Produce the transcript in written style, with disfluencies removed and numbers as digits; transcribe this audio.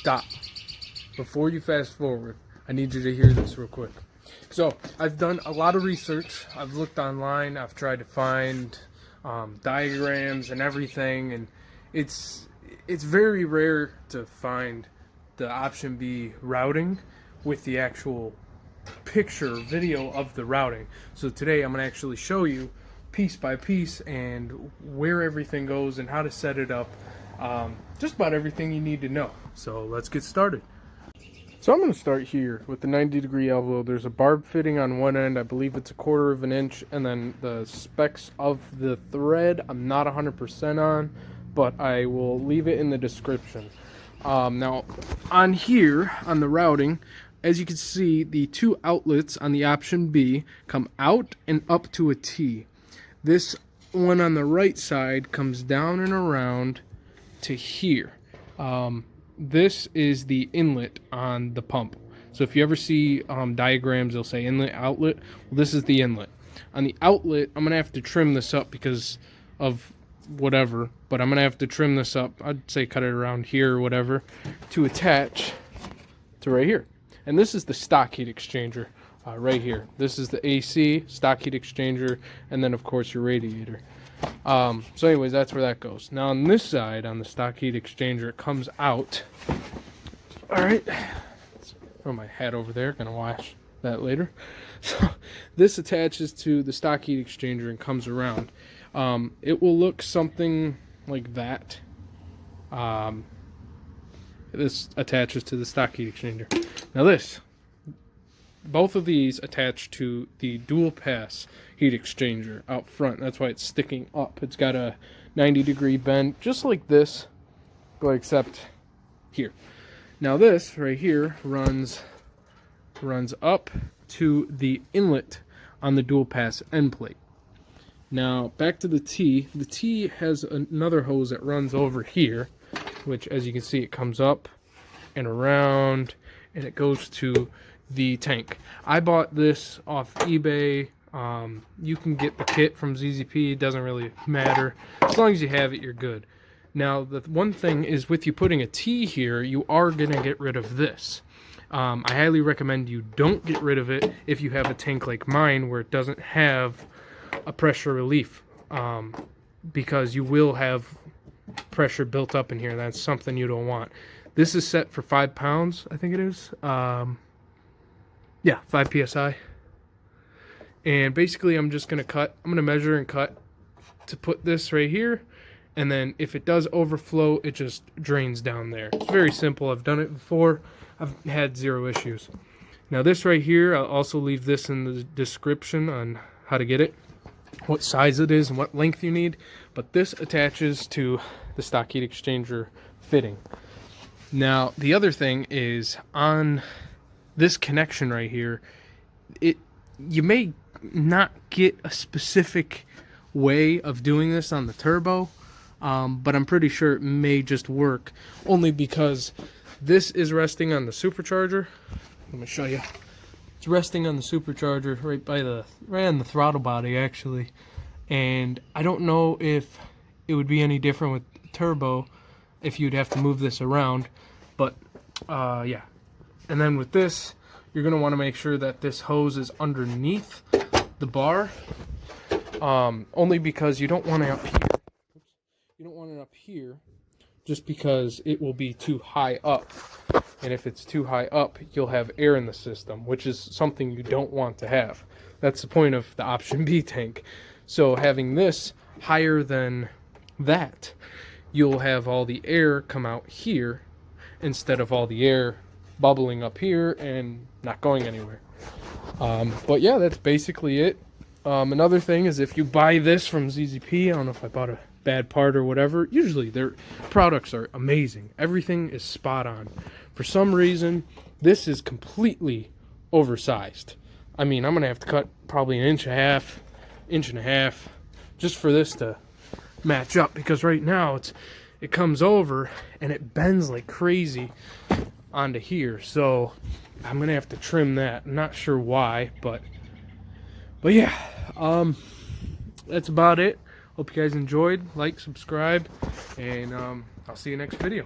stop. Before you fast forward, I need you to hear this real quick. So, I've done a lot of research. I've looked online. I've tried to find diagrams and everything, and it's very rare to find the Option B routing with the actual picture video of the routing. So today I'm going to actually show you piece by piece and where everything goes and how to set it up. Just about everything you need to know. So let's get started. So I'm going to start here with the 90-degree elbow. There's a barb fitting on one end. I believe it's 1/4 of an inch, and then the specs of the thread I'm not 100% on, but I will leave it in the description. Now on here on the routing, as you can see, the 2 outlets on the Option B come out and up to a T. This one on the right side comes down and around to here. This is the inlet on the pump. So if you ever see diagrams, they'll say inlet, outlet. Well, this is the inlet. On the outlet, I'm going to have to trim this up because of whatever, but I'm going to have to trim this up. I'd say cut it around here or whatever to attach to right here. And this is the stock heat exchanger right here. This is the AC, stock heat exchanger, and then of course your radiator. So anyways, that's where that goes. Now on this side, on the stock heat exchanger, it comes out. Alright, throw my hat over there, gonna wash that later. So this attaches to the stock heat exchanger and comes around. It will look something like that. This attaches to the stock heat exchanger. Now both of these attach to the dual pass heat exchanger out front. That's why it's sticking up. It's got a 90-degree bend, just like this, but except here. Now this right here runs up to the inlet on the dual pass end plate. Now back to the T. The T has another hose that runs over here, which as you can see it comes up and around and it goes to the tank. I bought this off eBay. You can get the kit from ZZP. It doesn't really matter. As long as you have it, you're good. Now, the one thing is with you putting a T here, you are going to get rid of this. I highly recommend you don't get rid of it if you have a tank like mine where it doesn't have a pressure relief, because you will have pressure built up in here. That's something you don't want. This is set for 5 pounds, I think it is. Yeah, 5 psi. And basically I'm just going to measure and cut to put this right here, and then if it does overflow, it just drains down there. It's very simple. I've done it before. I've had 0 issues. Now this right here, I'll also leave this in the description on how to get it, what size it is and what length you need, but this attaches to the stock heat exchanger fitting. Now the other thing is on this connection right here, you may not get a specific way of doing this on the turbo, but I'm pretty sure it may just work, only because this is resting on the supercharger. Let me show you. It's resting on the supercharger right on the throttle body actually, and I don't know if it would be any different with turbo if you'd have to move this around, but yeah. And then with this, you're going to want to make sure that this hose is underneath the bar, only because you don't want it up here. You don't want it up here just because it will be too high up. And if it's too high up, you'll have air in the system, which is something you don't want to have. That's the point of the Option B tank. So having this higher than that, you'll have all the air come out here instead of all the air bubbling up here and not going anywhere. But yeah, that's basically it. Another thing is if you buy this from ZZP, I don't know if I bought a bad part or whatever, usually their products are amazing. Everything is spot on. For some reason, this is completely oversized. I mean, I'm gonna have to cut probably an inch and a half just for this to match up, because right now it comes over and it bends like crazy onto here, so I'm gonna have to trim that. I'm not sure why, but yeah, that's about it. Hope you guys enjoyed. Like, subscribe, and I'll see you next video.